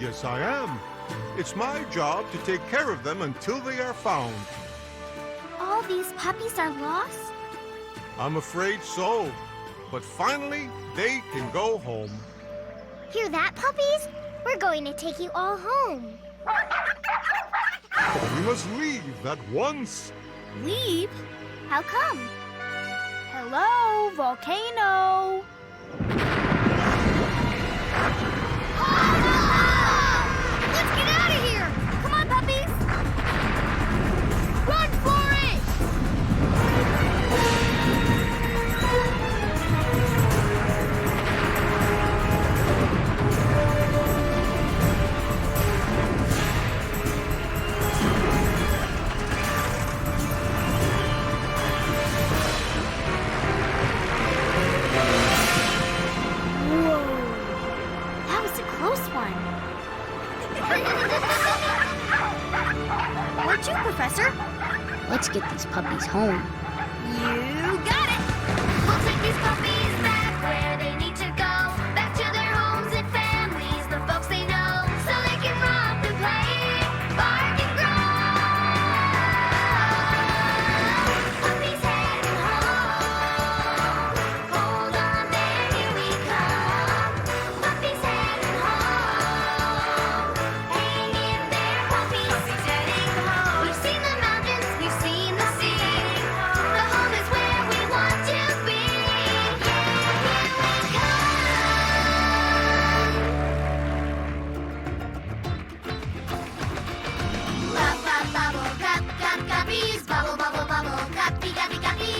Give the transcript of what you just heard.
Yes, I am. It's my job to take care of them until they are found. All these puppies are lost? I'm afraid so. But finally, they can go home. Hear that, puppies? We're going to take you all home. But we must leave at once. Leave? How come? Hello, volcano. Let's get out of here! Come on, puppies! Run for it! Whoa! That was a close one. Where to, Professor? Let's get these puppies home. You got it! We'll take these puppies back where they need to go. Back to their homes and families, the folks they know. So they can romp and play, bark and grow. Puppies heading home. Hold on there, here we come. Puppies heading home. Hang in there, puppies. Puppies heading home. We've seen the mountains, we've seen the sea. The home is where we want to be. Yeah, here we come. Bubble, bubble, cup, cup, guppies. Bubble, bubble, bubble, guppy, guppy, guppy.